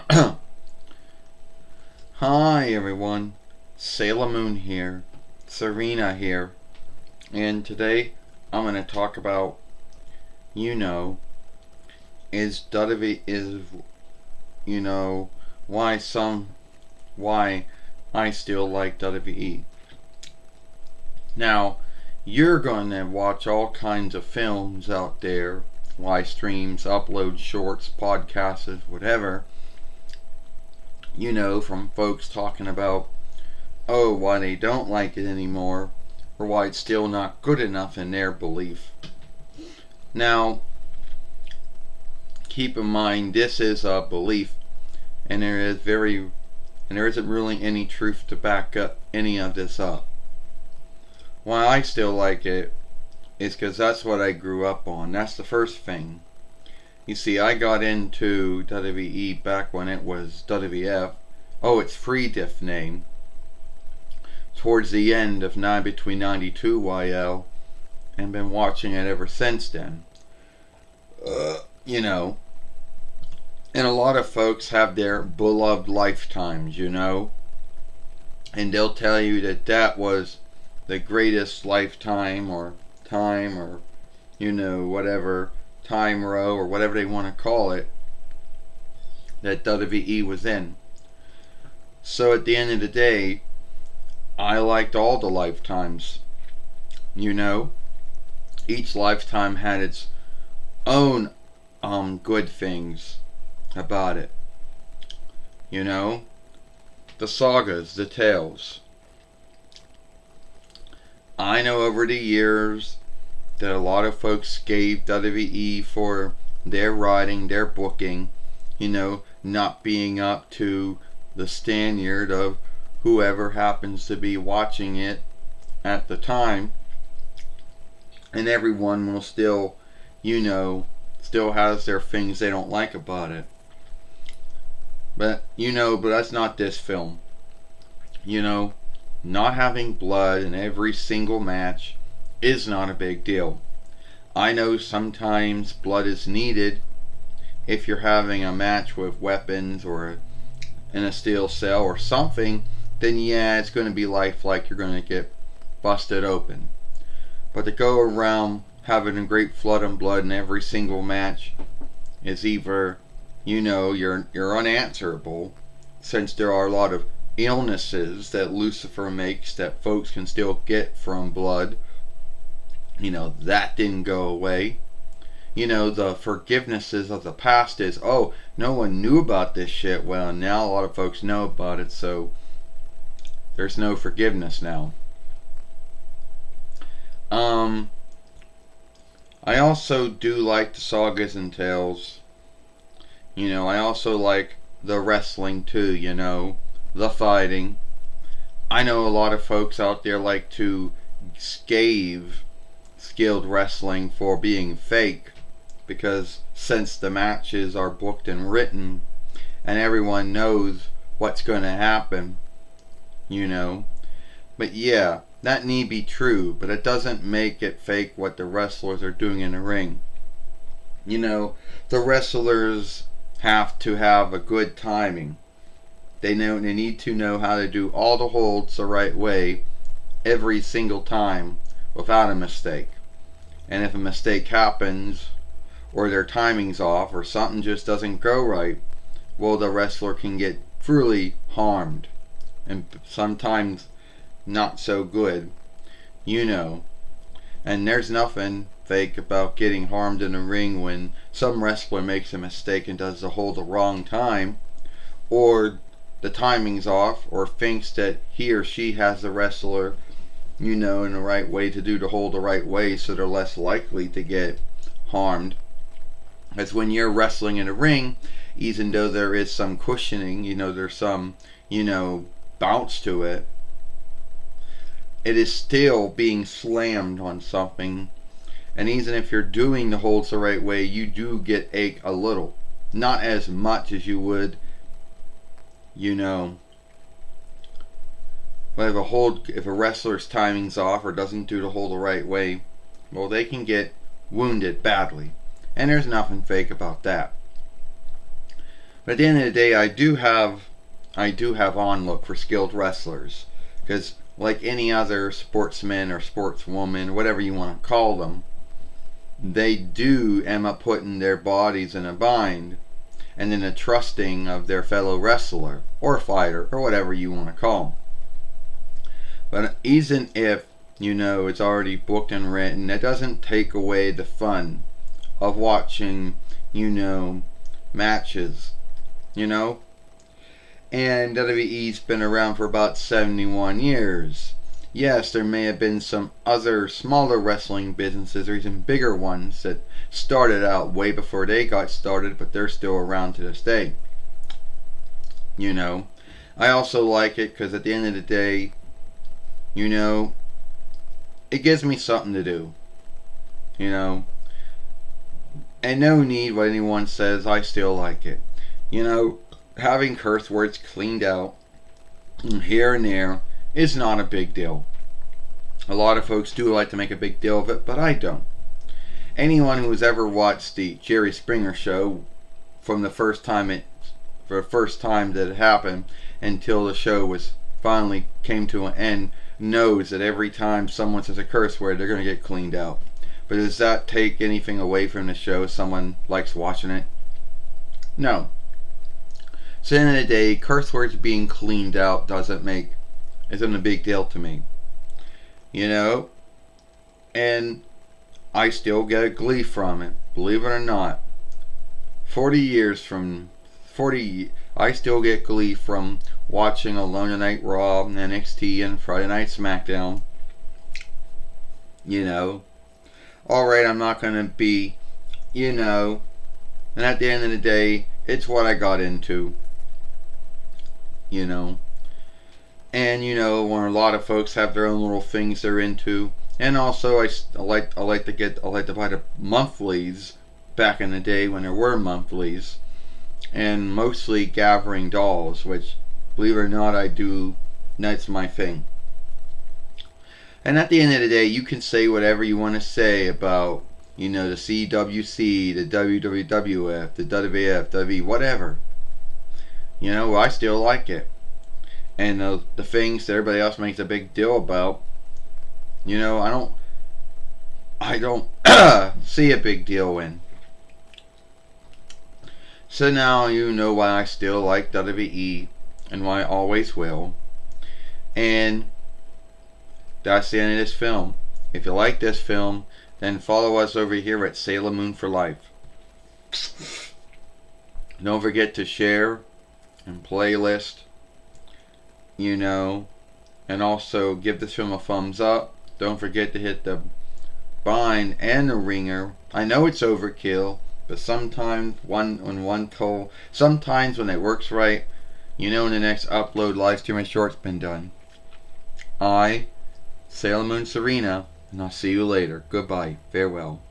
Hi everyone, Sailor Moon here, Serena here, and today I'm going to talk about, you know, is WWE is you know why I still like WWE. Now, you're going to watch all kinds of films out there, live streams, upload shorts, podcasts, whatever. From folks talking about why they don't like it anymore, or why it's still not good enough in their belief. Now, keep in mind this is a belief, and there isn't really any truth to back up any of this up. Why I still like it is because that's what I grew up on. That's the first thing. You see, I got into WWE back when it was WWF. Oh, its free diff name. Towards the end of between 92 YL, and been watching it ever since then. You know, and a lot of folks have their beloved lifetimes, and they'll tell you that that was the greatest lifetime or time or, whatever, time row or whatever they want to call it, that WWE was in. So at the end of the day, I liked all the lifetimes. Each lifetime had its own good things about it. The sagas, the tales. I know over the years that a lot of folks gave WWE for their writing, their booking, not being up to the standard of whoever happens to be watching it at the time. And everyone will still has their things they don't like about it. But that's not this film. Not having blood in every single match is not a big deal. I know sometimes blood is needed if you're having a match with weapons or in a steel cell or something, then yeah, it's going to be lifelike. You're going to get busted open. But to go around having a great flood of blood in every single match is either, you're unanswerable, since there are a lot of illnesses that Lucifer makes that folks can still get from blood. That didn't go away. The forgivenesses of the past is, no one knew about this shit. Well, now a lot of folks know about it, so there's no forgiveness now. I also do like the sagas and tales. I also like the wrestling too, the fighting. I know a lot of folks out there like to scathe skilled wrestling for being fake, because since the matches are booked and written and everyone knows what's going to happen, but yeah, that need be true, but it doesn't make it fake what the wrestlers are doing in the ring. The wrestlers have to have a good timing. They need to know how to do all the holds the right way every single time without a mistake. And if a mistake happens, or their timing's off, or something just doesn't go right, well, the wrestler can get truly harmed, and sometimes not so good, And there's nothing fake about getting harmed in the ring when some wrestler makes a mistake and does the hold the wrong time, or the timing's off, or thinks that he or she has the wrestler, in the right way to do the hold the right way, so they're less likely to get harmed. As when you're wrestling in a ring, even though there is some cushioning, there's some, bounce to it, it is still being slammed on something. And even if you're doing the holds the right way, you do get ache a little. Not as much as you would, but if a wrestler's timing's off or doesn't do the hold the right way, well, they can get wounded badly. And there's nothing fake about that. But at the end of the day, I do have onlook for skilled wrestlers, because like any other sportsman or sportswoman, whatever you want to call them, they do end up putting their bodies in a bind and in the trusting of their fellow wrestler or fighter or whatever you want to call them. But even if it's already booked and written, that doesn't take away the fun of watching matches, and WWE's been around for about 71 years. Yes, there may have been some other smaller wrestling businesses or even bigger ones that started out way before they got started, but they're still around to this day. I also like it because at the end of the day, it gives me something to do. And no need what anyone says, I still like it. Having curse words cleaned out here and there is not a big deal. A lot of folks do like to make a big deal of it, but I don't. Anyone who has ever watched the Jerry Springer show from the first time that it happened until the show was finally came to an end knows that every time someone says a curse word, they're going to get cleaned out. But does that take anything away from the show? Someone likes watching it? No. So at the end of the day, curse words being cleaned out isn't a big deal to me. And I still get a glee from it, believe it or not. 40 years, I still get glee from watching Alone Tonight Raw and NXT and Friday Night SmackDown. Alright, I'm not going to be, and at the end of the day, it's what I got into. And when a lot of folks have their own little things they're into, and also I like to buy the monthlies back in the day when there were monthlies, and mostly gathering dolls, which, believe it or not, that's my thing. And at the end of the day, you can say whatever you want to say about the CWC, the WWF, the WWF, WWE, whatever. I still like it. And the things that everybody else makes a big deal about, I don't see a big deal in. So now you know why I still like WWE and why I always will. And that's the end of this film. If you like this film, then follow us over here at Sailor Moon for Life. Don't forget to share and playlist, and also give this film a thumbs up. Don't forget to hit the bind and the ringer. I know it's overkill, but sometimes when it works right, in the next upload, live stream, and short's been done. Sailor Moon Serena, and I'll see you later. Goodbye. Farewell.